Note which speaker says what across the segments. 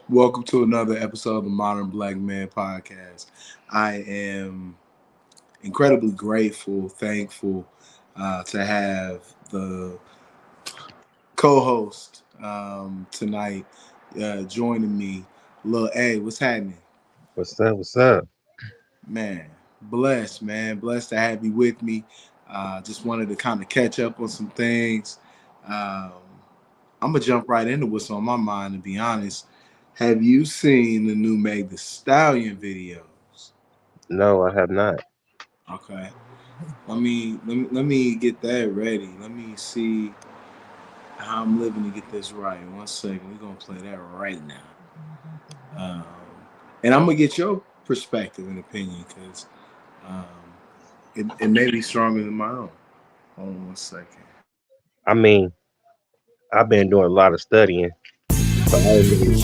Speaker 1: Welcome to another episode of the Modern Black Man Podcast. I am incredibly grateful, thankful to have the co-host tonight joining me. Lil A, what's happening?
Speaker 2: What's up? What's up?
Speaker 1: Man, blessed, man. Blessed to have you with me. Just wanted to kind of catch up on some things. Um, I'm gonna jump right into what's on my mind. To be honest, have you seen the new Meg The Stallion videos?
Speaker 2: No, I have not.
Speaker 1: Okay, let me get that ready. Let me see how I'm living to get this right. One second, we're gonna play that right now, um, and I'm gonna get your perspective and opinion because um, it may be stronger than my own. Hold on one second.
Speaker 2: I mean, I've been doing a lot of studying, so I ain't really.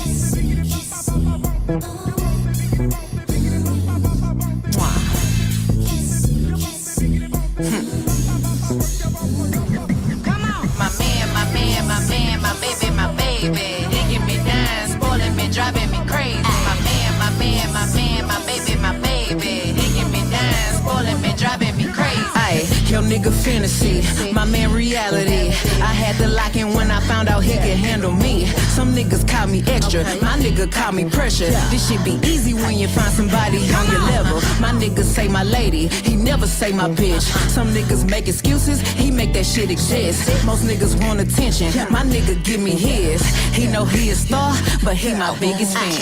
Speaker 3: My baby, my baby. Digging me down, spoiling me, driving me crazy. My baby, my baby. Digging me down, spoiling me, driving me crazy. Ay, your nigga fantasy, my man reality. I had to lock in when I found out he could handle me. Some niggas call me extra, my nigga call me pressure. This shit be easy when you find somebody on your level. My niggas say my lady, he never say my bitch. Some niggas make excuses, he make that shit exist. Most niggas want attention, my nigga give me his. He know he a star, but he my biggest fan.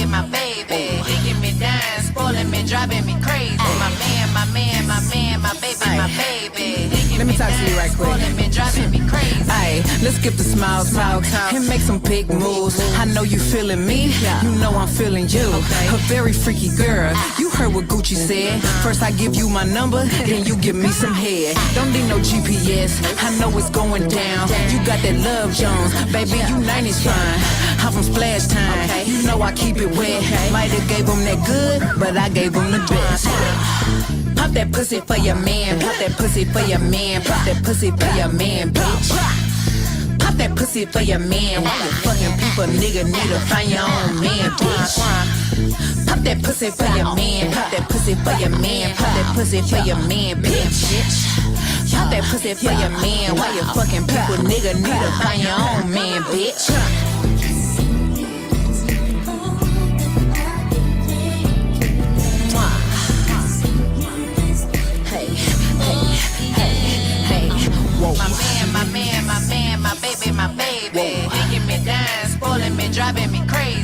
Speaker 3: My baby, digging me down, spoiling me, driving me crazy. My baby. Let me talk to you right quick. Spoiling me, driving me crazy. Ay, let's skip the small talk and make some big moves. I know you feeling me, you know I'm feeling you. A very freaky girl. You heard what Gucci said. First I give you my number, then you give me some head. Don't need no GPS, I know it's going down. You got that love Jones, baby, you 90s fine. I'm from Splash Time, you know I keep it wet. Might have gave him that good, but I gave him the best. Pop that pussy for your man, pop that pussy for your man, pop that pussy for your man, bitch. Pop that pussy for your man. Why you fucking people, nigga, need to find your own man, bitch. Pop that pussy for your man, pop that pussy for your man, pop that pussy for your man, bitch. Pop that pussy for your man. Why you fucking people, nigga, need to find your own man, bitch. My baby, digging me down, spoiling me, driving me crazy.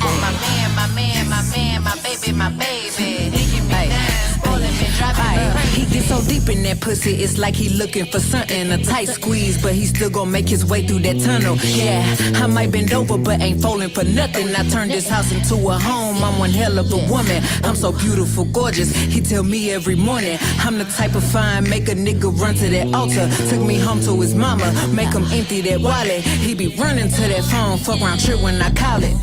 Speaker 3: My baby, digging me down, spoiling me, driving me crazy. He gets so deep in that pussy, it's like he looking for something, a tight squeeze, but he still gon' make his way through that tunnel. Yeah, I might bend over, but ain't falling for nothing. I turned this house into a home, I'm one hell of a woman. I'm so beautiful, gorgeous, he tell me every morning. I'm the type of fine, make a nigga run to that altar. Took me home to his mama, make him empty that wallet. He be running to that phone, fuck around trip when I call it.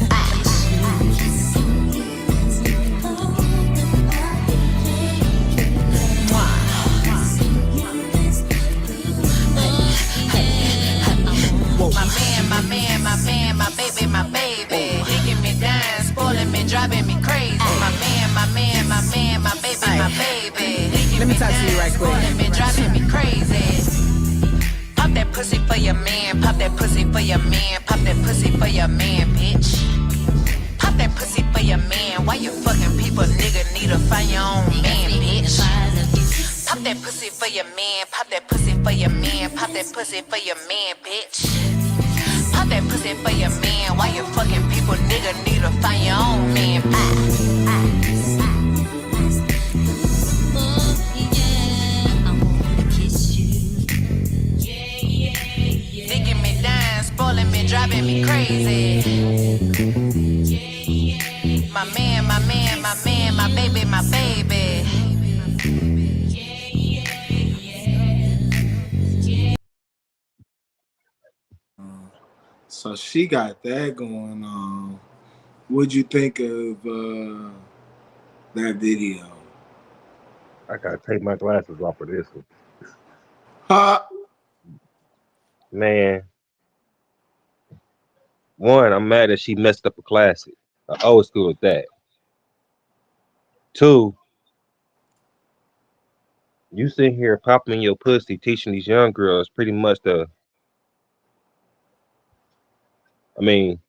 Speaker 3: My baby, digging me down, spoiling me, driving me crazy. My baby. Let me talk to you right quick. Spoiling me, driving me crazy. Pop that pussy for your man, pop that pussy for your man, pop that pussy for your man, bitch. Pop that pussy for your man. Why you fucking people, nigga, need to find your own man, bitch. Pop that pussy for your man, pop that pussy for your man, pop that pussy for your man, bitch. Pop that pussy for your man. Why you fucking people, nigga, need to find your own man. Digging me down, spoiling me, driving me crazy. My baby, my baby.
Speaker 1: So she got that going on. What'd you think of that video.
Speaker 2: I gotta take my glasses off of this one.
Speaker 1: Ha!
Speaker 2: Man, one, I'm mad that she messed up a classic. Old school at that. Two, you sitting here popping your pussy, teaching these young girls pretty much I mean,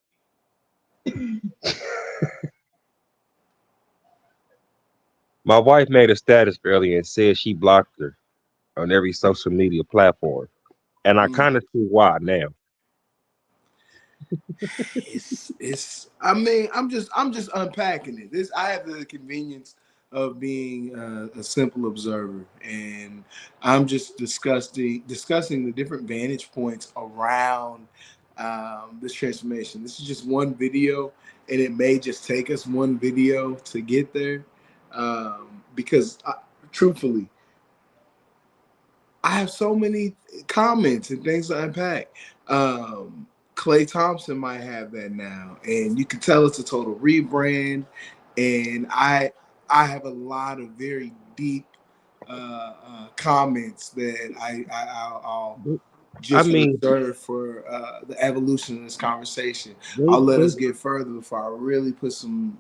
Speaker 2: my wife made a status earlier and said she blocked her on every social media platform. And I
Speaker 1: Mm.
Speaker 2: kind of see why now.
Speaker 1: It's I mean I'm just unpacking it. This I have the convenience of being a simple observer, and I'm just discussing the different vantage points around this transformation. This is just one video, and it may just take us one video to get there, because truthfully I have so many comments and things to unpack. Clay Thompson might have that now, and you can tell it's a total rebrand. And I have a lot of very deep comments that I'll
Speaker 2: I
Speaker 1: just
Speaker 2: mean,
Speaker 1: reserve for the evolution of this conversation.
Speaker 2: they,
Speaker 1: I'll let
Speaker 2: they
Speaker 1: us get further before I really put some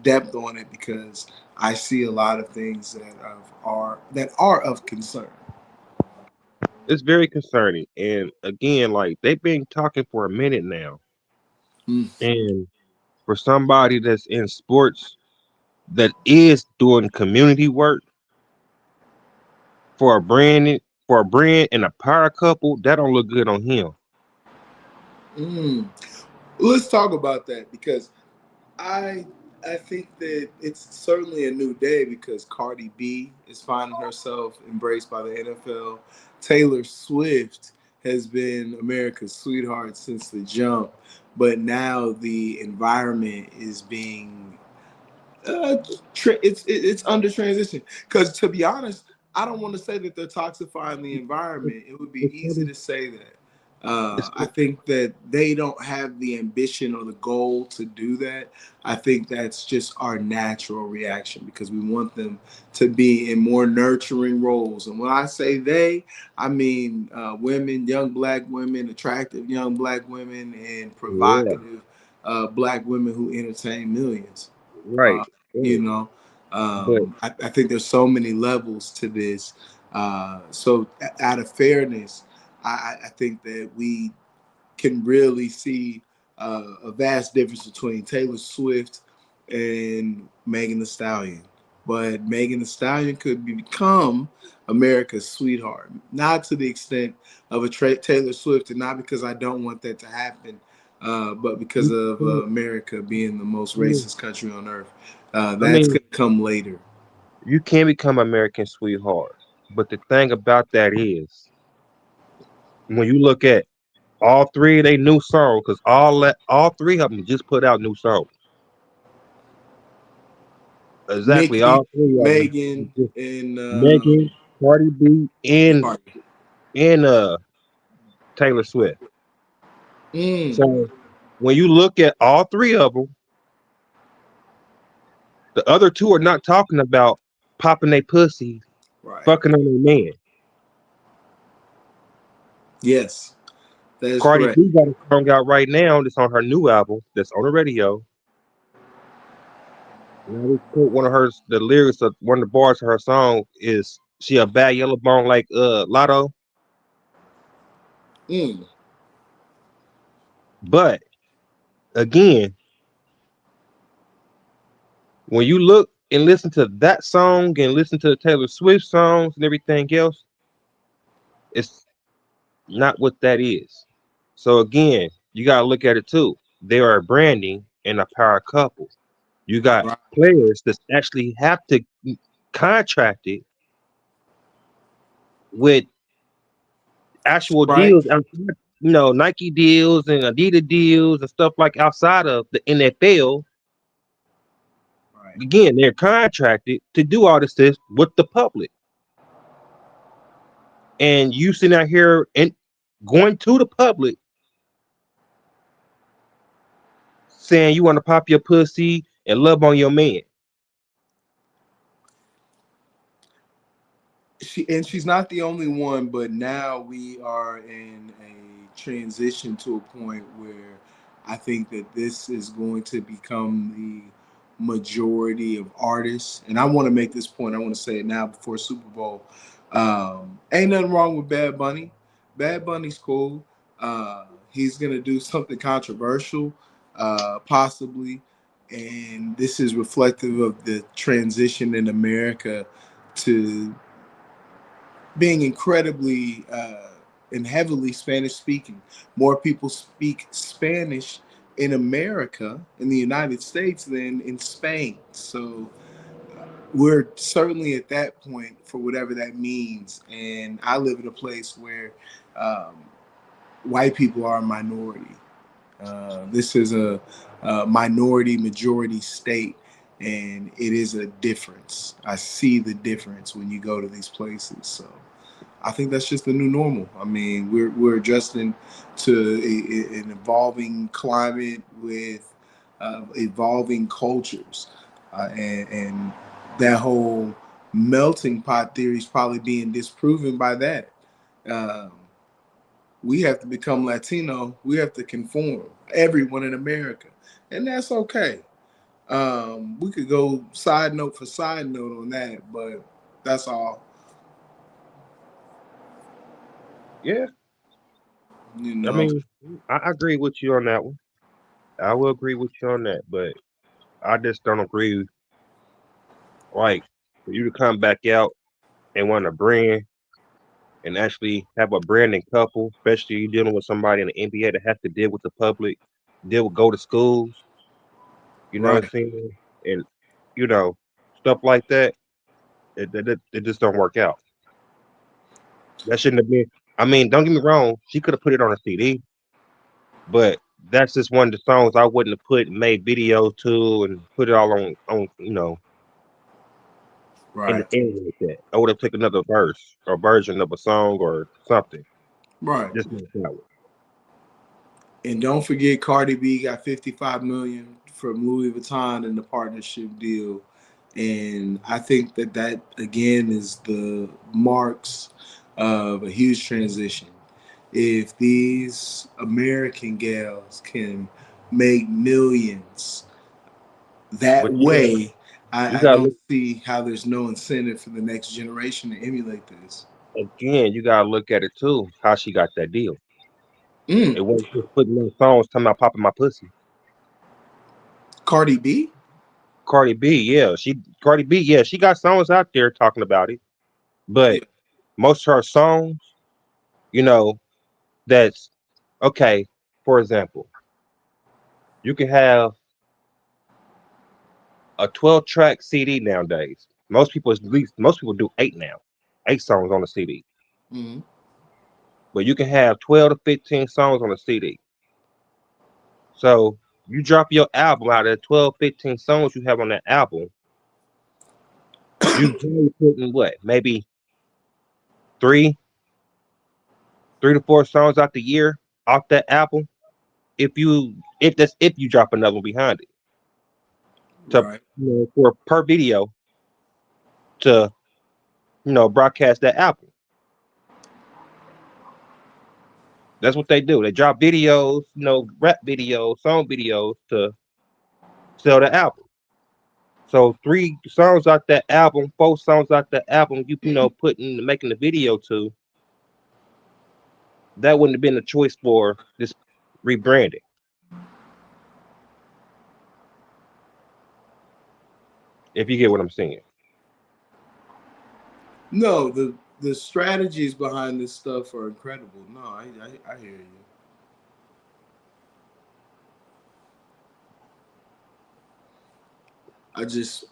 Speaker 1: depth on it, because I see a lot of things that are of concern.
Speaker 2: it's very concerning. And again, like they've been talking for a minute now.
Speaker 1: Mm.
Speaker 2: And for somebody that's in sports that is doing community work for a brand for a brand and a power couple, that don't look good on him.
Speaker 1: Mm. Let's talk about that, because I I think that it's certainly a new day, because Cardi B is finding herself embraced by the NFL. Taylor Swift has been America's sweetheart since the jump, but now the environment is being it's under transition. Because to be honest, I don't want to say that they're toxifying the environment. It would be
Speaker 2: It's
Speaker 1: easy
Speaker 2: funny.
Speaker 1: to say that.
Speaker 2: It's,
Speaker 1: I think that they don't have the ambition or the goal to do that. I think that's just our natural reaction, because we want them to be in more nurturing roles. And when I say they, I mean women, young black women, attractive young black women, and
Speaker 2: yeah,
Speaker 1: provocative black women who entertain millions.
Speaker 2: right.
Speaker 1: Uh, you
Speaker 2: Right.
Speaker 1: know,
Speaker 2: But
Speaker 1: I think there's so many levels to this. So, out of fairness, I think that we can really see a vast difference between Taylor Swift and Megan Thee Stallion. But Megan Thee Stallion could become America's sweetheart, not to the extent of a Taylor Swift, and not because I don't want that to happen, but because
Speaker 2: you
Speaker 1: of
Speaker 2: can't-
Speaker 1: America being the most
Speaker 2: I mean,
Speaker 1: racist country on earth.
Speaker 2: I
Speaker 1: That's
Speaker 2: mean,
Speaker 1: going to come later.
Speaker 2: you can become American sweetheart. But the thing about that is, when you look at all three of their new songs, because all three of them just put out new songs. Exactly,
Speaker 1: Nicki,
Speaker 2: all three of them.
Speaker 1: Megan, and
Speaker 2: Megan, Cardi B,
Speaker 1: Cardi.
Speaker 2: and Taylor Swift.
Speaker 1: Mm,
Speaker 2: So when you look at all three of them, the other two are not talking about popping their pussy,
Speaker 1: right.
Speaker 2: fucking on their man.
Speaker 1: Yes, that is
Speaker 2: Cardi
Speaker 1: correct.
Speaker 2: B got a song out right now that's on her new album that's on the radio. And I will quote one of her the lyrics of one of the bars of her song is she a bad yellow bone like Lotto.
Speaker 1: Mm,
Speaker 2: But again, when you look and listen to that song and listen to the Taylor Swift songs and everything else, it's not what that is. So again, you gotta look at it too. They are branding and a power couple. You got
Speaker 1: right.
Speaker 2: players that actually have to contract it with actual
Speaker 1: Right.
Speaker 2: deals outside, Nike deals and Adidas deals and stuff like outside of the NFL.
Speaker 1: Right.
Speaker 2: Again, they're contracted to do all this with the public. And you sitting out here and going to the public saying you want to pop your pussy and love on your man.
Speaker 1: she's not the only one, but now we are in a transition to a point where I think that this is going to become the majority of artists. And I want to make this point. I want to say it now before Super Bowl. Ain't nothing wrong with Bad Bunny. Bad Bunny's cool. He's gonna do something controversial, possibly, and this is reflective of the transition in America to being incredibly and heavily Spanish speaking. More people speak Spanish in America, in the United States, than in Spain. So we're certainly at that point for whatever that means. And I live in a place where um, white people are a minority. This is a minority majority state, and it is a difference. I see the difference when you go to these places. So I think that's just the new normal. I mean, we're adjusting to an evolving climate with evolving cultures, and that whole melting pot theory is probably being disproven by that. Um, we have to become Latino. We have to conform. Everyone in America, and that's okay. We could go side note for side note on that, but that's all.
Speaker 2: Yeah,
Speaker 1: You
Speaker 2: I
Speaker 1: know.
Speaker 2: mean, I agree with you on that one. I will agree with you on that, but I just don't agree. Like for you to come back out and want a brand and actually have a branding couple, especially you dealing with somebody in the NBA that has to deal with the public, go to schools, you know what I'm
Speaker 1: Right.
Speaker 2: saying? And you know, stuff like that, it just don't work out. That shouldn't have been. I mean, don't get me wrong, she could have put it on a CD, but that's just one of the songs I wouldn't have made videos to and put it all on in the
Speaker 1: Right.
Speaker 2: air like that. I would have took another verse or version of a song or something.
Speaker 1: Right.
Speaker 2: Just not that way.
Speaker 1: And don't forget, Cardi B got 55 million from Louis Vuitton in the partnership deal, and I think that that again is the marks of a huge transition. If these American gals can make millions that
Speaker 2: But
Speaker 1: way,
Speaker 2: you
Speaker 1: I
Speaker 2: gotta
Speaker 1: don't
Speaker 2: look
Speaker 1: see how there's no incentive for the next generation to emulate this.
Speaker 2: again. You gotta look at it too. How she got that deal?
Speaker 1: Mm,
Speaker 2: It wasn't just putting on songs talking about popping my pussy.
Speaker 1: Cardi B?
Speaker 2: Cardi B, yeah, Cardi B, yeah, she got songs out there talking about it,
Speaker 1: Yeah.
Speaker 2: but most of her songs, you know, that's okay. For example, you can have a 12-track CD nowadays. Most people do eight now, 8 songs on a CD.
Speaker 1: Mm,
Speaker 2: But you can have 12 to 15 songs on a CD. So you drop your album out of the 12, 15 songs you have on that album, you probably putting what, maybe three, 3 to 4 songs out the year off that album. If you drop another one behind it to
Speaker 1: right.
Speaker 2: for per video to broadcast that album. That's what they do. They drop videos, rap videos, song videos to sell the album. So 3 songs out that album, 4 songs out that album, putting making the video to, that wouldn't have been a choice for this rebranding. If you get what I'm saying.
Speaker 1: No, the strategies behind this stuff are incredible. No, I hear you. I just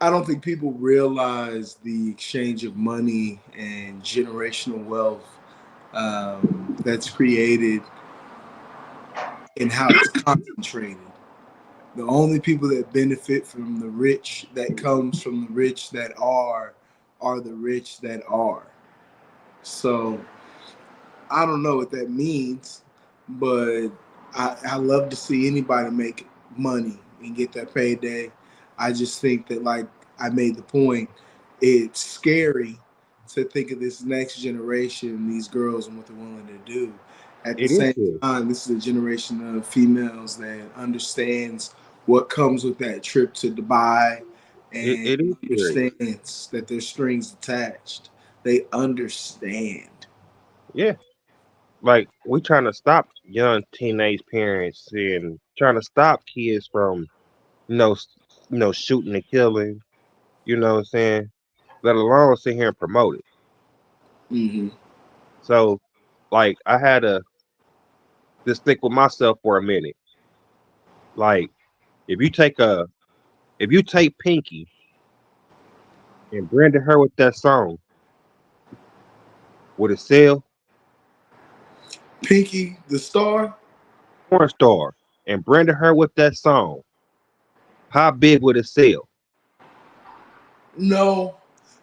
Speaker 1: I don't think people realize the exchange of money and generational wealth that's created and how it's concentrated. The only people that benefit from the rich that comes from the rich that are the rich that are. So I don't know what that means, but I love to see anybody make money and get that payday. I just think that, like I made the point, it's scary to think of this next generation, these girls, and what they're willing to do. At the
Speaker 2: It is
Speaker 1: same
Speaker 2: good.
Speaker 1: time, this is a generation of females that understands what comes with that trip to Dubai and
Speaker 2: It is serious.
Speaker 1: understands that there's strings attached. They understand.
Speaker 2: Yeah. Like we trying to stop young teenage parents and trying to stop kids from, you know, shooting and killing, you know what I'm saying? Let alone sit here and promote it.
Speaker 1: Hmm.
Speaker 2: So like I had to just think with myself for a minute. Like if you take a if you take Pinky and branded her with that song, would it sell?
Speaker 1: Pinky the Star?
Speaker 2: Porn star and branded her with that song, how big would it sell?
Speaker 1: No,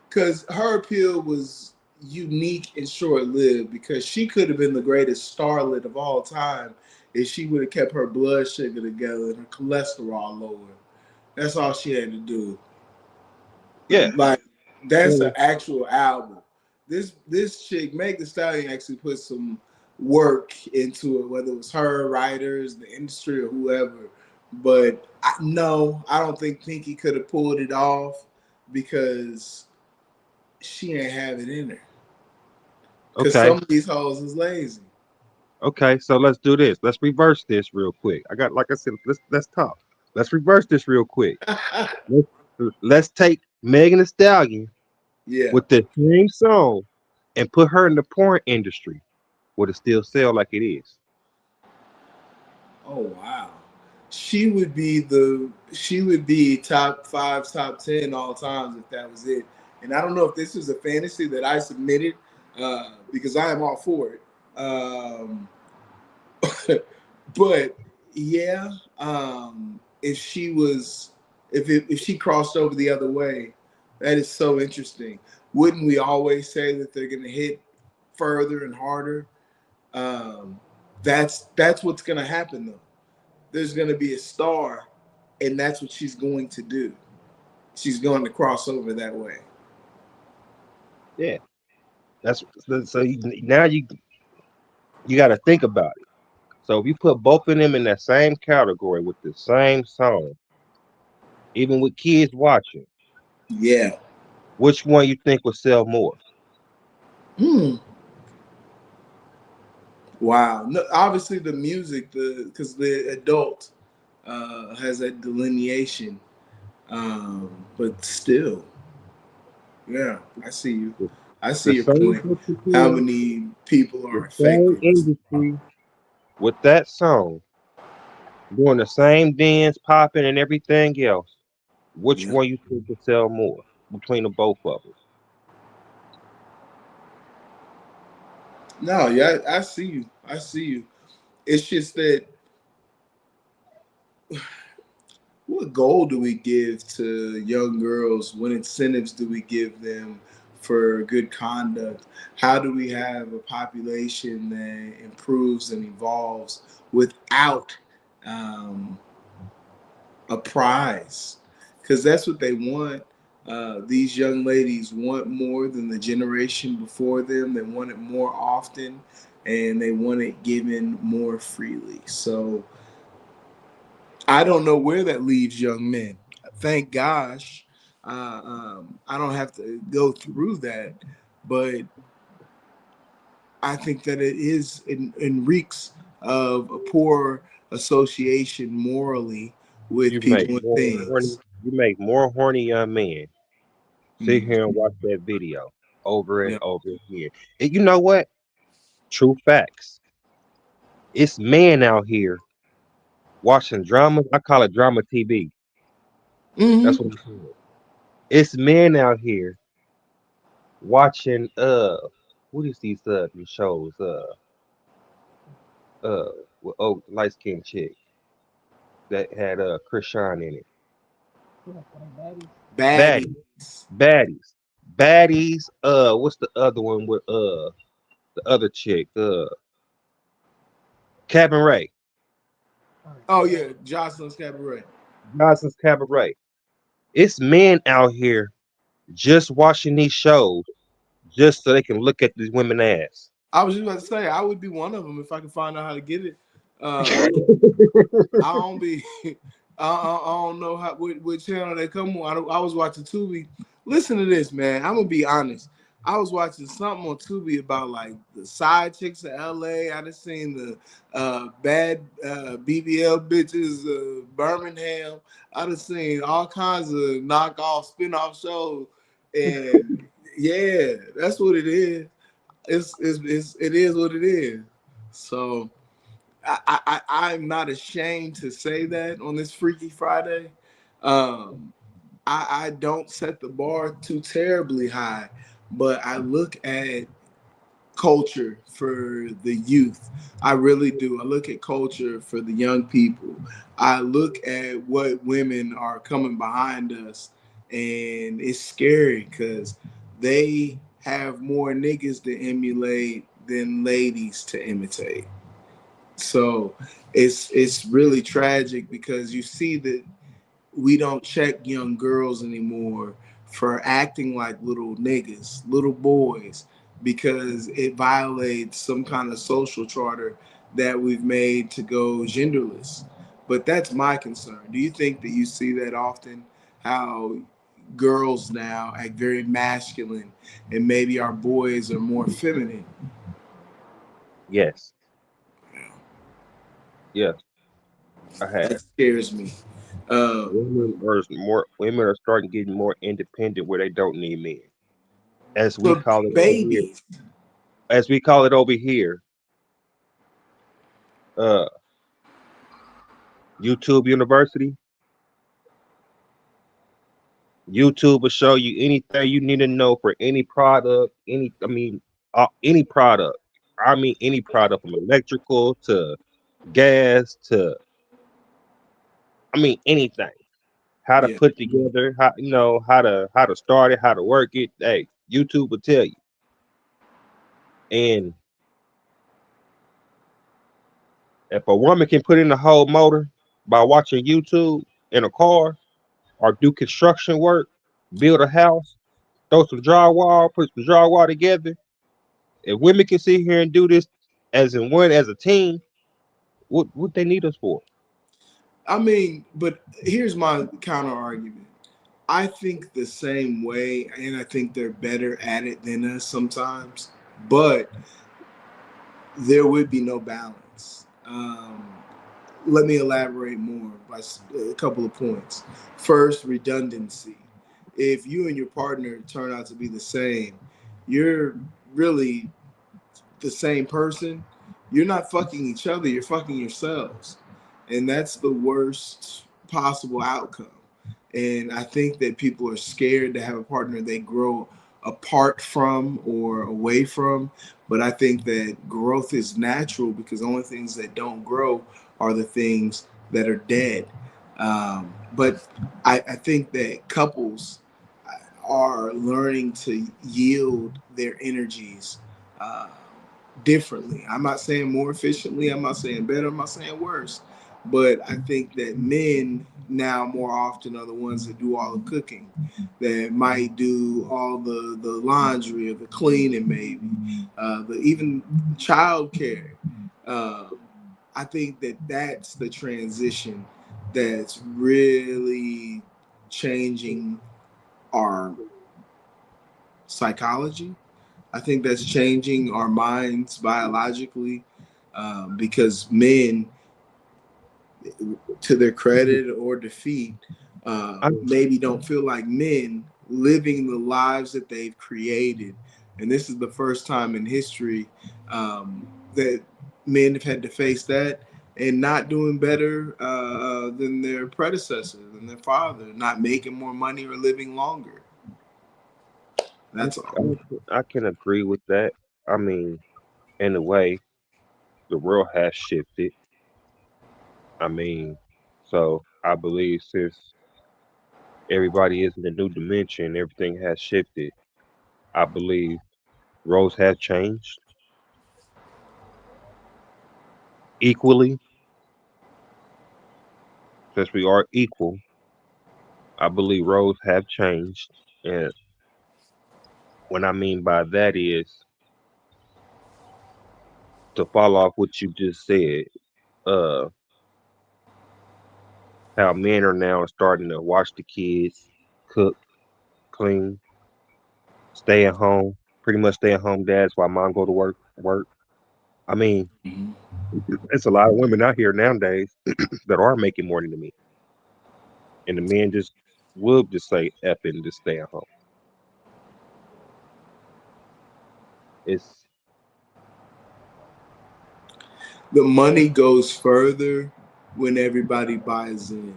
Speaker 1: because her appeal was unique and short lived because she could have been the greatest starlet of all time if she would have kept her blood sugar together and her cholesterol lower. That's all she had to do.
Speaker 2: Yeah.
Speaker 1: Like that's an
Speaker 2: So
Speaker 1: actual album. This chick, Meg The Stallion, actually put some work into it, whether it was her, writers, the industry, or whoever. But no, I don't think Pinky could have pulled it off because she ain't have it in her. Cause
Speaker 2: okay.
Speaker 1: some of these hoes is lazy.
Speaker 2: Okay, so let's do this. Let's reverse this real quick. I got, like I said, let's talk. Let's reverse this real quick. Let's, let's take Megan Thee Stallion
Speaker 1: Yeah.
Speaker 2: with the same song and put her in the porn industry. Would it still sell like it is?
Speaker 1: Oh wow. She would be top five, top 10 all times if that was it. And I don't know if this is a fantasy that I submitted because I am all for it. But yeah, if she was, if she crossed over the other way, that is so interesting. Wouldn't we always say that they're going to hit further and harder? Um, that's what's going to happen though. There's going to be a star, and that's what she's going to do. She's going to cross over that way.
Speaker 2: Yeah, that's so. Now you got to think about it. So if you put both of them in that same category with the same song, even with kids watching,
Speaker 1: Yeah.
Speaker 2: which one you think would sell more?
Speaker 1: Hmm. Wow. No, obviously the music, the because the adult has that delineation. But still, yeah, I see you.
Speaker 2: The,
Speaker 1: I see
Speaker 2: the
Speaker 1: your
Speaker 2: same
Speaker 1: point. How
Speaker 2: entity,
Speaker 1: many people
Speaker 2: the
Speaker 1: are
Speaker 2: same
Speaker 1: affected?
Speaker 2: industry with that song, doing the same dance, popping, and everything else. Which
Speaker 1: Yeah.
Speaker 2: one you think will sell more between the both of them?
Speaker 1: No, yeah, I see you. I see you. It's just that what goal do we give to young girls? What incentives do we give them for good conduct? How do we have a population that improves and evolves without um, a prize? Because that's what they want. These young ladies want more than the generation before them. They want it more often, and they want it given more freely. So I don't know where that leaves young men. Thank gosh, I don't have to go through that, but I think that it is in reeks of a poor association morally with
Speaker 2: You make
Speaker 1: people and
Speaker 2: more horny.
Speaker 1: things.
Speaker 2: You make more horny young men sit
Speaker 1: Mm.
Speaker 2: here and watch that video over and
Speaker 1: Yeah.
Speaker 2: over again. And you know what? True facts. It's men out here watching drama. I call it drama TV. That's
Speaker 1: Hmm.
Speaker 2: what I'm saying. It's men out here watching what is these shows uh with light skinned chick that had Chris Sean in it. Baddies,
Speaker 1: Baddies.
Speaker 2: baddies, baddies. What's the other one with the other chick? Cabaret,
Speaker 1: Oh yeah, Jocelyn's Cabaret.
Speaker 2: Johnson's Cabaret. It's men out here just watching these shows just so they can look at these women ass.
Speaker 1: I was just about to say I would be one of them if I could find out how to get it. Uh, I don't be. I don't know what channel they come on. I was watching Tubi. Listen to this, man. I'm gonna be honest. I was watching something on Tubi about like the side chicks of LA. I done seen the bad BBL bitches, Birmingham. I done seen all kinds of knockoff, spin-off shows, and yeah, that's what it is. It is what it is. So I'm not ashamed to say that on this Freaky Friday. Um, I don't set the bar too terribly high, but I look at culture for the youth. I really do. I look at culture for the young people. I look at what women are coming behind us, and it's scary because they have more niggas to emulate than ladies to imitate. So it's really tragic because you see that we don't check young girls anymore for acting like little niggas, little boys, because it violates some kind of social charter that we've made to go genderless. But that's my concern. Do you think that you see that often? How girls now act very masculine and maybe our boys are more feminine?
Speaker 2: Yes, yes, I have.
Speaker 1: That scares me. Um,
Speaker 2: Women are starting getting more independent where they don't need men. As we
Speaker 1: so
Speaker 2: call it over here.
Speaker 1: babies.
Speaker 2: As we call it over here, uh YouTube University. YouTube will show you anything you need to know for any product, any product. I mean any product from electrical to gas to anything. How to
Speaker 1: Yeah.
Speaker 2: put together, how to start it, how to work it. Hey, YouTube will tell you. And if a woman can put in the whole motor by watching YouTube in a car or do construction work, build a house, throw some drywall, put some drywall together. If women can sit here and do this as a team, what they need us for?
Speaker 1: I mean, but here's my counter argument. I think the same way, and I think they're better at it than us sometimes, but there would be no balance. Let me elaborate more by a couple of points. First, redundancy. If you and your partner turn out to be the same, you're really the same person. You're not fucking each other, you're fucking yourselves. And that's the worst possible outcome. And I think that people are scared to have a partner they grow apart from or away from. But I think that growth is natural because the only things that don't grow are the things that are dead. But I think that couples are learning to yield their energies uh, differently. I'm not saying more efficiently. I'm not saying better. I'm not saying worse. But I think that men now more often are the ones that do all the cooking, that might do all the laundry or the cleaning, maybe, the even child care. Uh, I think that that's the transition that's really changing our psychology. I think that's changing our minds biologically because men, to their credit or defeat,
Speaker 2: I,
Speaker 1: maybe don't feel like men living the lives that they've created. And this is the first time in history that men have had to face that and not doing better than their predecessor, than their father, not making more money or living longer. That's all.
Speaker 2: I can agree with that. I mean, in a way, the world has shifted. I mean, so I believe since everybody is in a new dimension, everything has shifted. I believe roles have changed equally since we are equal. I believe roles have changed, and what I mean by that is to follow off what you just said. Uh, how men are now starting to watch the kids, cook, clean, stay at home, pretty much stay at home dads while mom go to work. Work. I mean,
Speaker 1: Mhm.
Speaker 2: it's a lot of women out here nowadays that are making more than me, and the men just will just say F it and just stay at home. It's
Speaker 1: The money goes further when everybody buys in.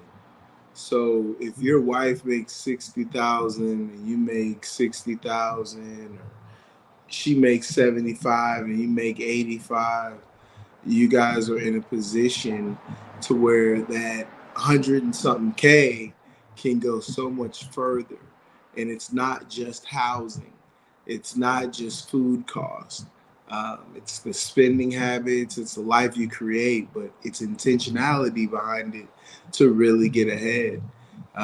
Speaker 1: So if your wife makes 60,000 and you make 60,000, or she makes 75 and you make 85, you guys are in a position to where that 100 and something K can go so much further. And it's not just housing, it's not just food costs. It's the spending habits, it's the life you create, but it's intentionality behind it to really get ahead.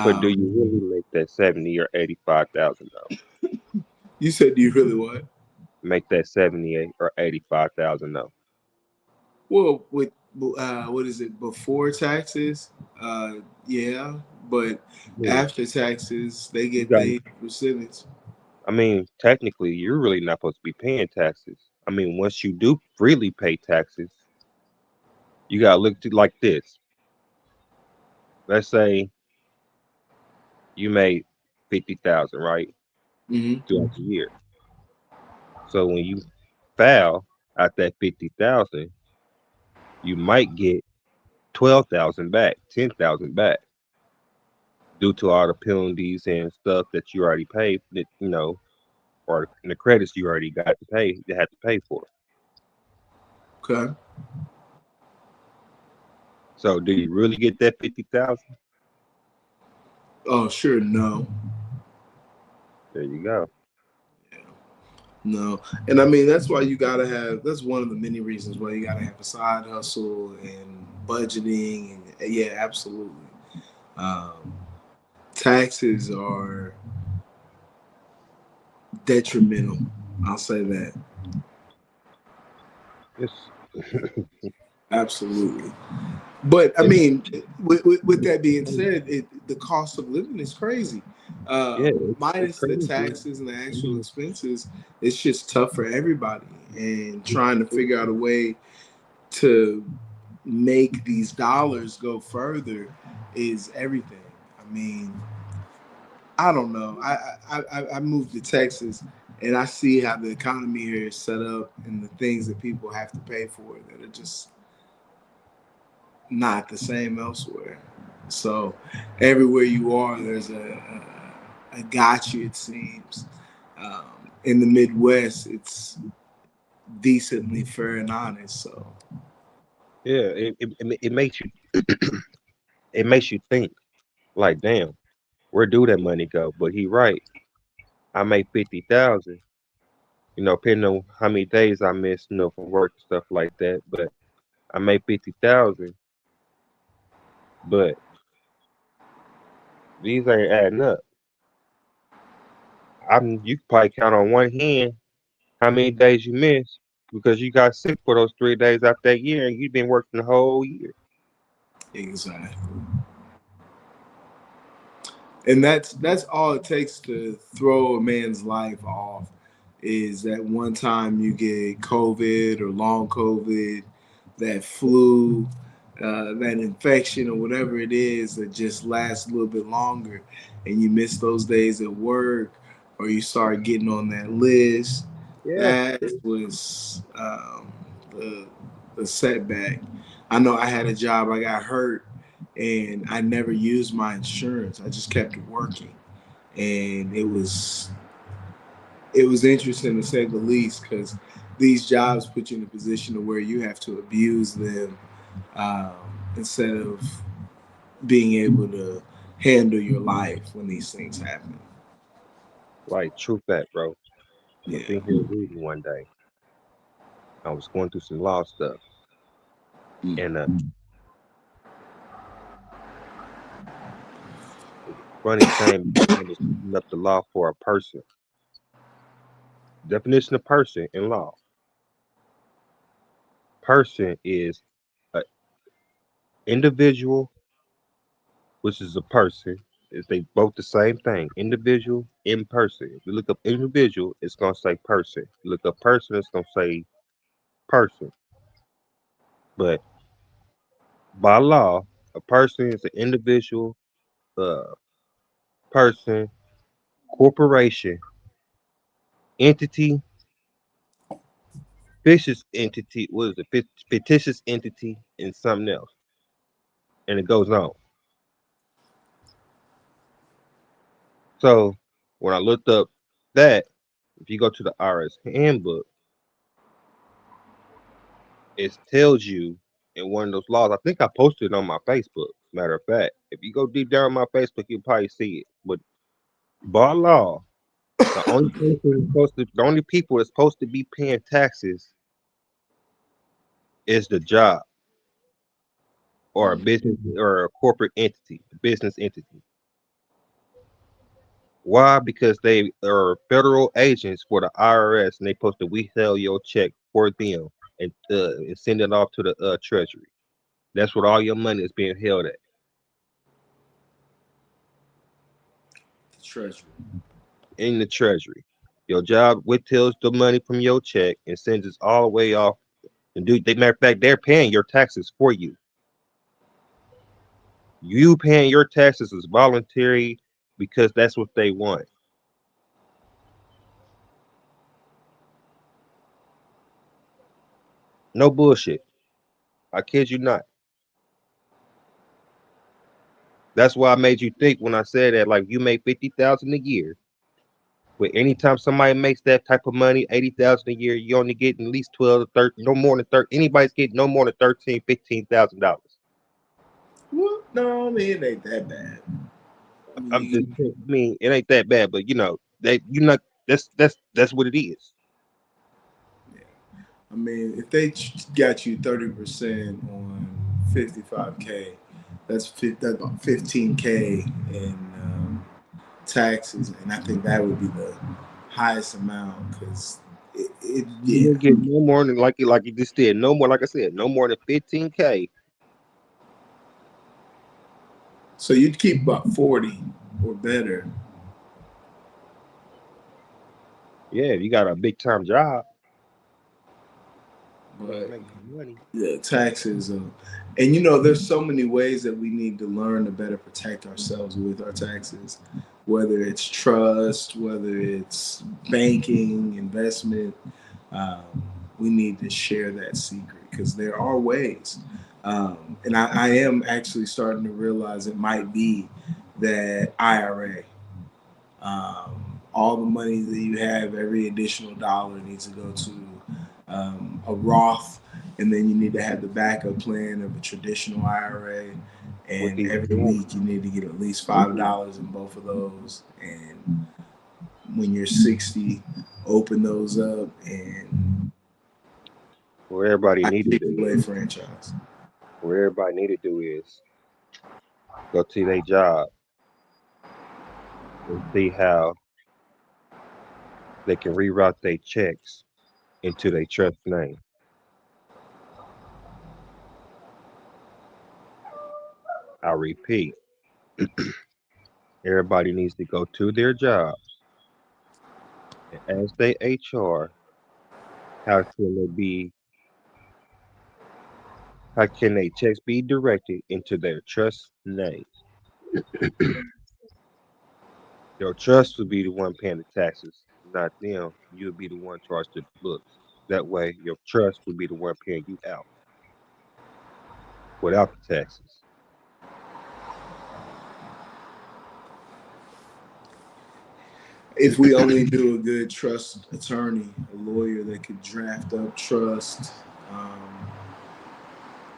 Speaker 2: but do
Speaker 1: Um,
Speaker 2: you really make that 70 or 85,000 though?
Speaker 1: you said, do you really what?
Speaker 2: Make that 78 or 85,000 though?
Speaker 1: Well, with what is it before taxes? Yeah, but
Speaker 2: Yeah.
Speaker 1: after taxes, they
Speaker 2: You
Speaker 1: get
Speaker 2: got.
Speaker 1: their percentage.
Speaker 2: I mean, technically, you're really not supposed to be paying taxes. I mean, once you do freely pay taxes, you gotta look at it like this. Let's say you made 50,000, right,
Speaker 1: Mm-hmm.
Speaker 2: throughout the year. So when you file at that 50,000, you might get 12,000 back, 10,000 back, due to all the penalties and stuff that you already paid, that or the credits you already got to pay, you had to pay for.
Speaker 1: Okay.
Speaker 2: So do you really get that 50,000?
Speaker 1: Oh, sure. No.
Speaker 2: There you go.
Speaker 1: No. And I mean, that's why you gotta have. That's one of the many reasons why you gotta have a side hustle and budgeting. And yeah, absolutely. Um, Taxes are detrimental. I'll say that.
Speaker 2: It's
Speaker 1: Absolutely. But I
Speaker 2: it's
Speaker 1: mean, with that being said, the cost of living is crazy.
Speaker 2: yeah, it's
Speaker 1: Minus the
Speaker 2: crazy.
Speaker 1: taxes and the actual expenses, it's just tough for everybody. And trying to figure out a way to make these dollars go further is everything. I mean, I don't know. I moved to Texas, and I see how the economy here is set up and the things that people have to pay for that are just not the same elsewhere. So everywhere you are, there's a gotcha. It seems in the Midwest, it's decently fair and honest. So
Speaker 2: Yeah, it makes you it makes you think like, damn, where do that money go? But he right. I make 50,000. Depending on how many days I miss, from work and stuff like that. But I make 50,000. But these ain't adding up. You can probably count on one hand how many days you miss because you got sick for those 3 days out that year, and you've been working the whole year.
Speaker 1: exactly. And that's all it takes to throw a man's life off is that one time you get COVID or long COVID, that flu, that infection or whatever it is that just lasts a little bit longer, and you miss those days at work or you start getting on that list.
Speaker 2: Yeah,
Speaker 1: That was the setback. I know I had a job, I got hurt, and I never used my insurance. I just kept working, and it was interesting to say the least because these jobs put you in a position to where you have to abuse them um, instead of being able to handle your life when these things happen.
Speaker 2: like true fact, bro. I was
Speaker 1: Yeah.
Speaker 2: in here reading one day. I was going through some law stuff,
Speaker 1: Mm.
Speaker 2: and funny thing, I was looking up the law for a person, Definition of person in law. Person is an individual, which is a person. Is they both the same thing? Individual, in person. If you look up individual, it's gonna say person. If you look up person, it's gonna say person. But by law, a person is an individual, uh, person, corporation, entity, fictitious entity. What is it? Fictitious entity, and something else, and it goes on. So when I looked up that, if you go to the IRS handbook, it tells you in one of those laws. I think I posted it on my Facebook. Matter of fact, if you go deep down on my Facebook, you'll probably see it. But by law, the only people that's supposed to be paying taxes is the job or a business or a corporate entity, a business entity. Why? Because they are federal agents for the IRS, and they supposed to withhold your check for them and send it off to the Treasury. That's what all your money is being held at,
Speaker 1: The treasury.
Speaker 2: in the Treasury. Your job withholds the money from your check and sends it all the way off. And matter of fact, they're paying your taxes for you. You paying your taxes is voluntary because that's what they want. No bullshit. I kid you not. That's why I made you think when I said that. Like you make 50,000 a year, but anytime somebody makes that type of money, 80,000 a year, you only get at least 12 to 13, no more than 30. Anybody's getting no more than 13, $15,000.
Speaker 1: Well, no, I mean it ain't that bad. I mean,
Speaker 2: I'm just, I mean, it ain't that bad, but that you not. That's what it is.
Speaker 1: yeah. I mean, if they got you 30% on 55K, that's about 15K in taxes, and I think that would be the highest amount because
Speaker 2: You
Speaker 1: yeah.
Speaker 2: don't get no more than like you just did. No more, like I said, no more than 15K.
Speaker 1: So you'd keep about 40 or better,
Speaker 2: Yeah, if you got a big time job,
Speaker 1: but
Speaker 2: make money.
Speaker 1: the taxes. And there's so many ways that we need to learn to better protect ourselves with our taxes, whether it's trust, whether it's banking, investment. Um, we need to share that secret because there are ways. And I am actually starting to realize it might be that IRA. All the money that you have, every additional dollar needs to go to a Roth, and then you need to have the backup plan of a traditional IRA.
Speaker 2: What
Speaker 1: And
Speaker 2: these
Speaker 1: every week you need to get at least $5 in both of those. And when you're 60, open those up and
Speaker 2: where everybody
Speaker 1: buy
Speaker 2: need to do,
Speaker 1: Chick-fil-A franchise.
Speaker 2: where everybody need to do is go to their job and see how they can reroute their checks into their trust name. I repeat, everybody needs to go to their jobs and ask their HR how how can their checks be directed into their trust name. Your trust will be the one paying the taxes, not them. You'll be the one charged to the books. That way, your trust will be the one paying you out without the taxes.
Speaker 1: If we only do a good trust attorney, a lawyer that could draft up trust, um,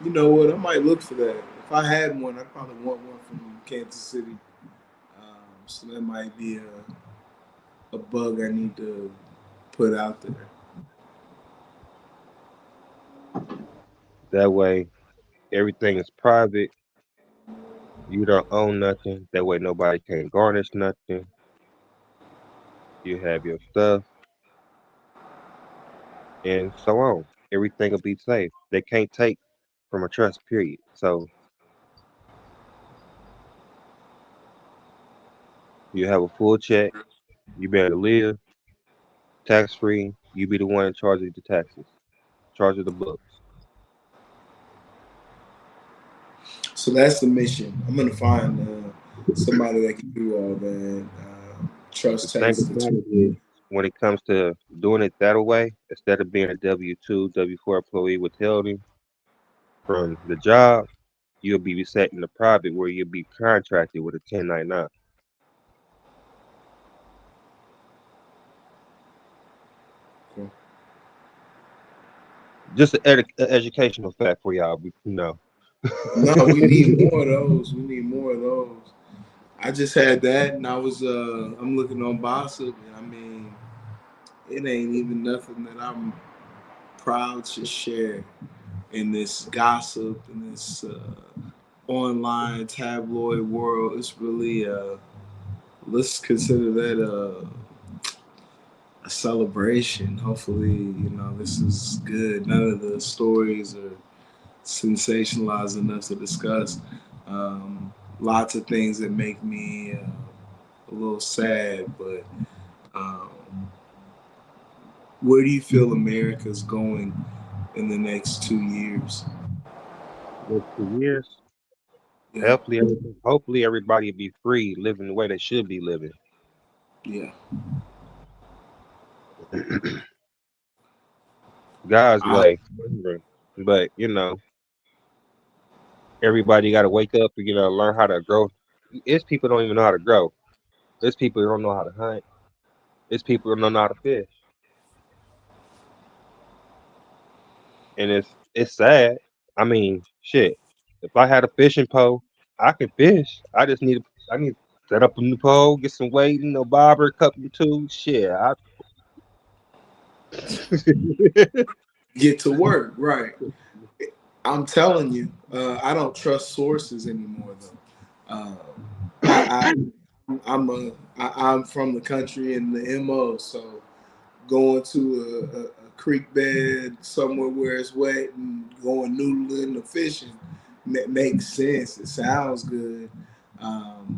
Speaker 1: you know what? I might look for that. If I had one, I'd probably want one from Kansas City. So that might be a bug I need to put out there.
Speaker 2: That way, everything is private. You don't own nothing. That way, nobody can garnish nothing. You have your stuff. and so on. Everything will be safe. They can't take from a trust period. So you have a full check. You better live tax free. You be the one in charge of the taxes, charge of the books.
Speaker 1: So that's the mission. I'm gonna find somebody that can do all that.
Speaker 2: The
Speaker 1: Trust
Speaker 2: thing
Speaker 1: takes the
Speaker 2: about it is, when it comes to doing it that way, instead of being a W-2, W-4 employee withholding from the job, you'll be set in the private where you'll be contracted with a 1099.
Speaker 1: tool.
Speaker 2: Just an educational fact for y'all, you know.
Speaker 1: No, we need more of those. We need more of those. I just had that, and I'm looking on Bossip, and I mean, it ain't even nothing that I'm proud to share in this gossip in this online tabloid world. It's really let's consider that a celebration. Hopefully, this is good. None of the stories are sensationalized enough to discuss. Lots of things that make me a little sad, but um, where do you feel America's going in the next 2 years?
Speaker 2: Next 2 years,
Speaker 1: Yeah,
Speaker 2: hopefully everybody will be free, living the way they should be living.
Speaker 1: yeah.
Speaker 2: God's
Speaker 1: I,
Speaker 2: way. But everybody got to wake up and learn how to grow. It's people don't even know how to grow. It's people who don't know how to hunt. It's people who don't know how to fish, and it's sad. I mean, shit. If I had a fishing pole, I could fish. I need to set up a new pole, get some weight, bobber, couple tools. Shit,
Speaker 1: get to work, right? I'm telling you, I don't trust sources anymore, though. I, I'm from the country and the MO, so going to a creek bed somewhere where it's wet and going noodling or fishing makes sense. It sounds good.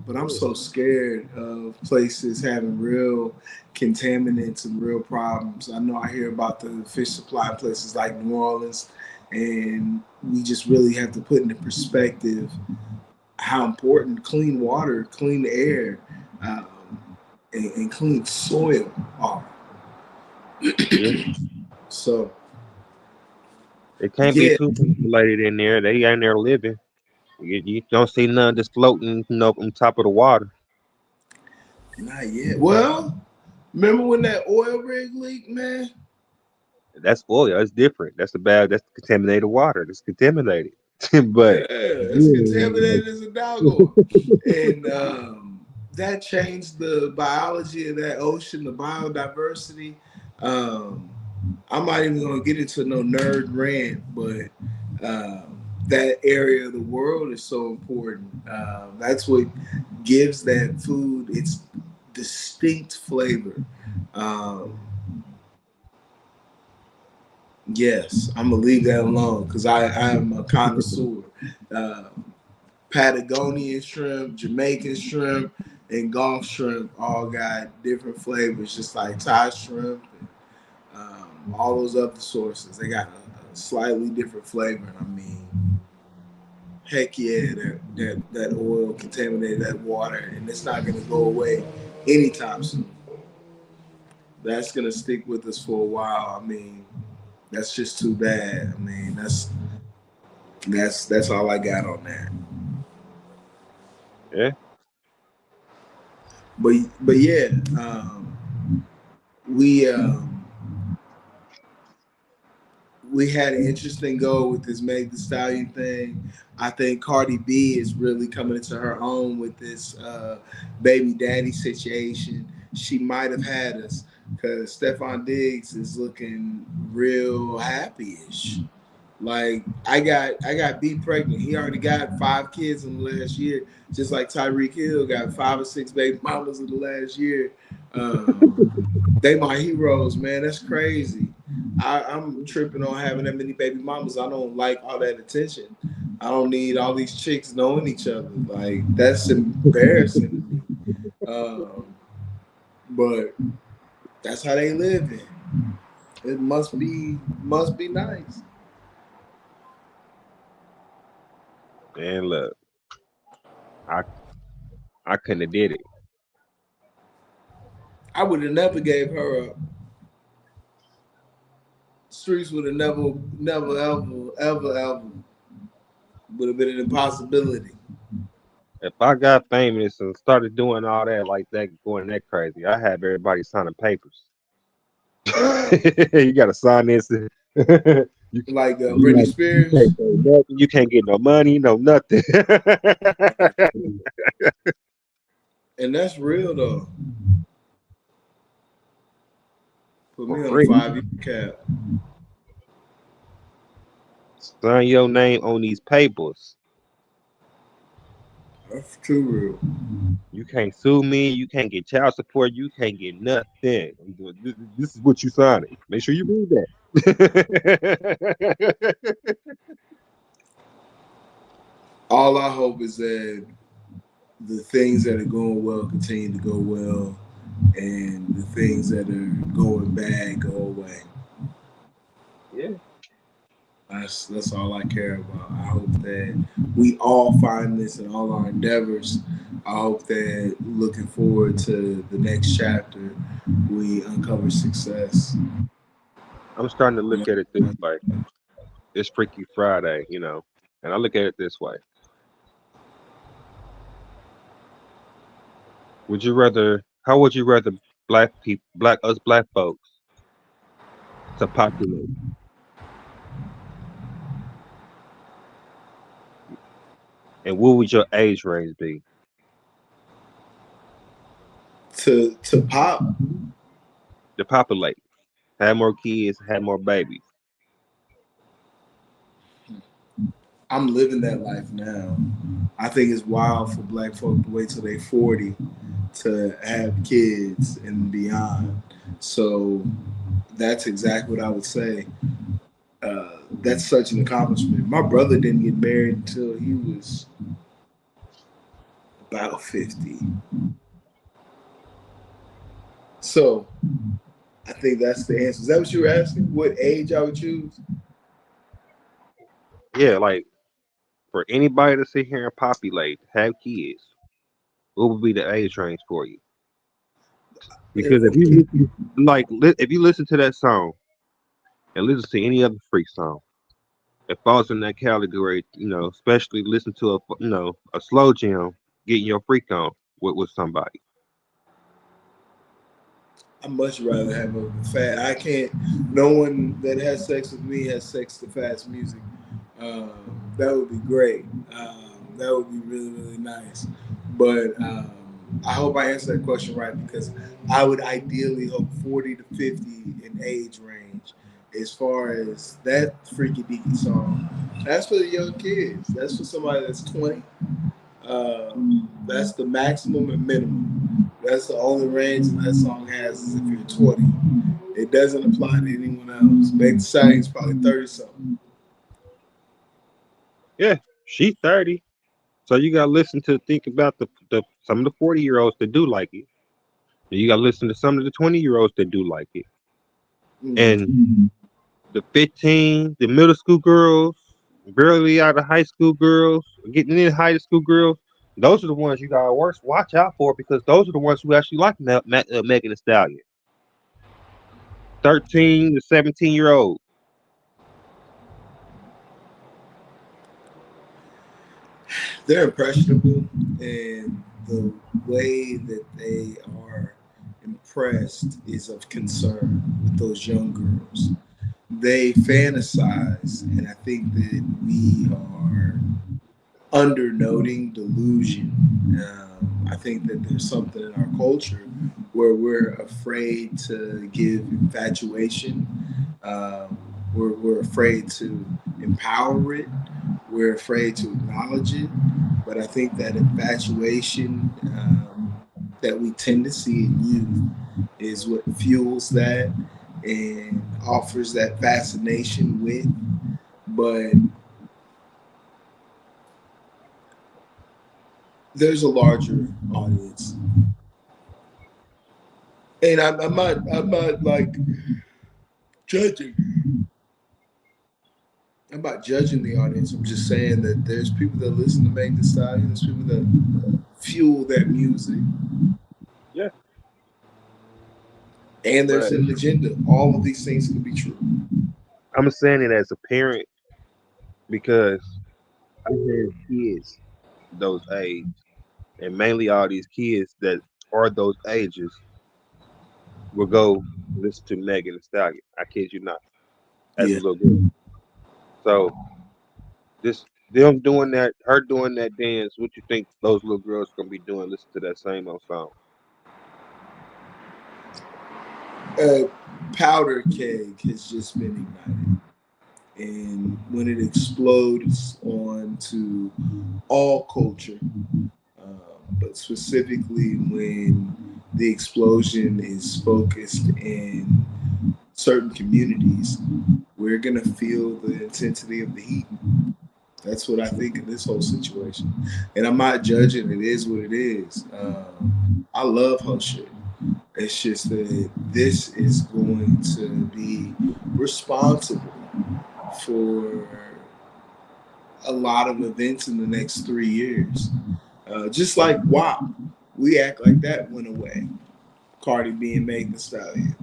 Speaker 1: But I'm so scared of places having real contaminants and real problems. I know I hear about the fish supply in places like New Orleans, and we just really have to put into perspective how important clean water, clean air, um, and clean soil are.
Speaker 2: yeah.
Speaker 1: So
Speaker 2: It can't be
Speaker 1: yeah,
Speaker 2: too populated in there. They ain't there living. You don't see none just floating, on top of the water.
Speaker 1: not yet. Well, remember when that oil rig leaked, man?
Speaker 2: That's oil. That's different. That's contaminated water. That's contaminated.
Speaker 1: Yeah,
Speaker 2: But
Speaker 1: it's
Speaker 2: yeah,
Speaker 1: contaminated as a doggone. And that changed the biology of that ocean, the biodiversity. Um, I'm not even gonna get into no nerd rant, but that area of the world is so important. That's what gives that food its distinct flavor. Um, yes, I'm gonna leave that alone because I am a connoisseur. Uh, Patagonian shrimp, Jamaican shrimp, and Gulf shrimp all got different flavors, just like Thai shrimp and all those other sources. They got a slightly different flavor. And I mean, heck yeah, that oil contaminated that water, and it's not gonna go away anytime soon. That's gonna stick with us for a while. I mean, that's just too bad. I mean, that's all I got on that.
Speaker 2: yeah.
Speaker 1: But yeah, we we had an interesting go with this Meg the Stallion thing. I think Cardi B is really coming into her own with this baby daddy situation. She might have had us because Stefan Diggs is looking real happy-ish. Like I got B pregnant. He already got 5 kids in the last year, just like Tyreek Hill got 5 or 6 baby mamas in the last year. They my heroes, man. That's crazy. I'm tripping on having that many baby mamas. I don't like all that attention. I don't need all these chicks knowing each other. Like that's embarrassing to me. But that's how they live in. It must be nice.
Speaker 2: And look, I I couldn't have did it.
Speaker 1: I would have never gave her up. Streets would have ever would have been an impossibility.
Speaker 2: If I got famous and started doing all that like that, going that crazy, I have everybody signing papers. You gotta sign this. You,
Speaker 1: Like
Speaker 2: you
Speaker 1: Britney
Speaker 2: like you can't
Speaker 1: Spears,
Speaker 2: say nothing. You can't get no money, no nothing.
Speaker 1: and that's real though. Put
Speaker 2: For
Speaker 1: me on a
Speaker 2: free.
Speaker 1: 5 year cap.
Speaker 2: Sign your name on these papers.
Speaker 1: That's too real.
Speaker 2: You can't sue me. You can't get child support. You can't get nothing. This is what you signing. Make sure you read that.
Speaker 1: All I hope is that the things that are going well continue to go well, and the things that are going bad go away.
Speaker 2: Yeah.
Speaker 1: That's all I care about. I hope that we all find this in all our endeavors. I hope that looking forward to the next chapter, we uncover success.
Speaker 2: I'm starting to
Speaker 1: You
Speaker 2: look at it this way. It's Freaky Friday, and I look at it this way. How would you rather black folks to populate? And what would your age range be?
Speaker 1: to pop.
Speaker 2: To populate, have more kids, have more babies.
Speaker 1: I'm living that life now. I think it's wild for black folk to wait till they 40 to have kids and beyond. So that's exactly what I would say. That's such an accomplishment. My brother didn't get married until he was about 50. So I think that's the answer. Is that what you were asking? What age I would choose?
Speaker 2: Yeah, like for anybody to sit here and populate, have kids, what would be the age range for you? Because if you if you listen to that song and listen to any other freak song, it falls in that category. Especially listen to a slow jam, getting your freak on with somebody.
Speaker 1: I much rather have a fat. I can't. No one that has sex with me has sex to fast music. That would be great. That would be really nice. But I hope I answered that question right because I would ideally hope 40 to 50 in age range. As far as that freaky deaky song, that's for the young kids. That's for somebody that's 20. That's the maximum and minimum. That's the only range that song has is if you're 20. It doesn't apply to anyone else. Meg Thee Stallion's probably 30 something.
Speaker 2: Yeah, she's 30, so you got to listen to think about the some of the 40-year-olds that do like it. And you got to listen to some of the 20-year-olds that do like it,
Speaker 1: Mm-hmm.
Speaker 2: and the 15, the middle school girls, barely out of high school girls, getting in high school girls. Those are the ones you gotta watch out for because those are the ones who actually like Megan Thee Stallion. 13 to 17-year-old.
Speaker 1: They're impressionable, and the way that they are impressed is of concern with those young girls. They fantasize, and I think that we are undernoting delusion. I think that there's something in our culture where we're afraid to give infatuation. We're afraid to empower it. We're afraid to acknowledge it. But I think that infatuation that we tend to see in youth is what fuels that. and offers that fascination with, but there's a larger audience. And I'm not like judging. I'm not judging the audience. I'm just saying that there's people that listen to Meg Thee Stallion. There's people that fuel that music,
Speaker 2: Yeah,
Speaker 1: and there's
Speaker 2: but
Speaker 1: an agenda. All of these things can be true.
Speaker 2: I'm saying it as a parent because I have kids those age, and mainly all these kids that are those ages will go listen to Megan Thee Stallion. I kid you not, as a
Speaker 1: Yeah.
Speaker 2: little girl. So this them doing that, her doing that dance. What you think those little girls gonna be doing? Listen to that same old song.
Speaker 1: Powder keg has just been ignited. And when it explodes onto all culture, but specifically when the explosion is focused in certain communities, we're going to feel the intensity of the heat. That's what I think in this whole situation. And I'm not judging. It is what it is. I love her shit. It's just that this is going to be responsible for a lot of events in the next 3 years. Just like WAP, we act like that went away. Cardi B and Megan Thee Stallion,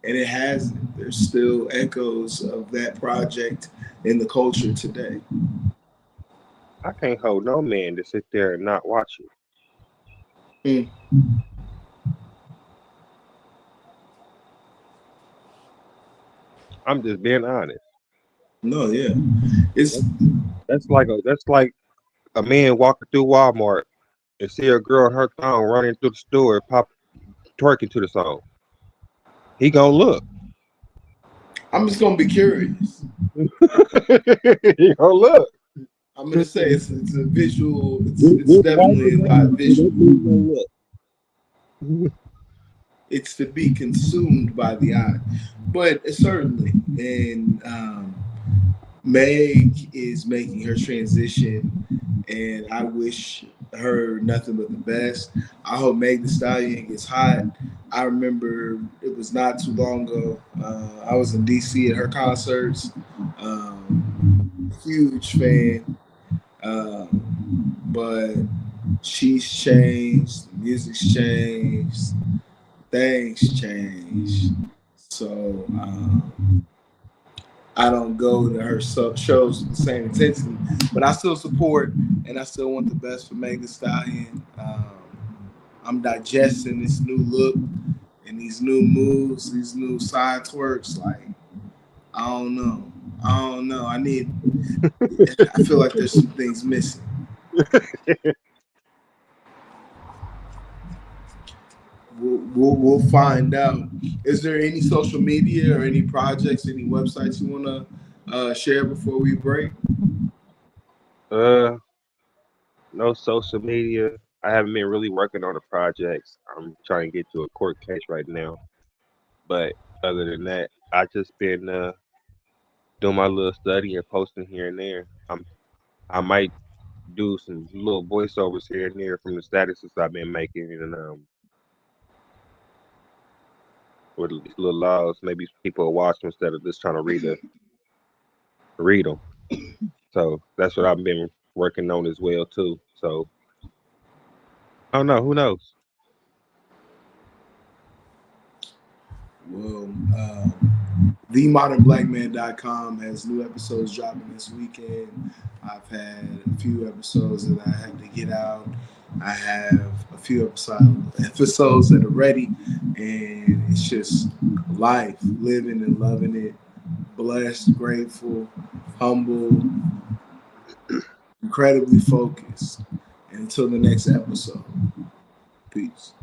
Speaker 1: and it hasn't. There's still echoes of that project in the culture today.
Speaker 2: I can't hold no man to sit there and not watch it.
Speaker 1: Mm.
Speaker 2: I'm just being honest.
Speaker 1: No, yeah, it's
Speaker 2: That's like a man walking through Walmart and see a girl in her thong running through the store, pop twerking to the song. He gonna look.
Speaker 1: I'm just gonna be curious.
Speaker 2: He gonna look.
Speaker 1: I'm gonna say it's a visual. It's
Speaker 2: What
Speaker 1: definitely a lot visual.
Speaker 2: he gonna look?
Speaker 1: It's to be consumed by the eye, but certainly, and Meg is making her transition, and I wish her nothing but the best. I hope Meg Thee Stallion gets hot. I remember it was not too long ago. I was in DC at her concerts. Huge fan, but she's changed. The music's changed. Things changed. So I don't go to her shows with the same intensity, but I still support and I still want the best for Meg Thee Stallion. I'm digesting this new look and these new moves, these new side twerks. Like, I don't know. I don't know. I feel like there's some things missing. We'll find out. Is there any social media or any projects, any websites you want to share before we break?
Speaker 2: Uh, no social media. I haven't been really working on the projects. I'm trying to get to a court case right now. But other than that, I just been doing my little study and posting here and there. I might do some little voiceovers here and there from the statuses I've been making, and with these little laws, maybe people will watch them instead of just trying to read them. So that's what I've been working on as well too. So I don't know. Who knows?
Speaker 1: Well, themodernblackman.com has new episodes dropping this weekend. I've had a few episodes that I had to get out. I have a few episodes that are ready, and it's just life, living and loving it. Blessed, grateful, humble, incredibly focused. And until the next episode, peace.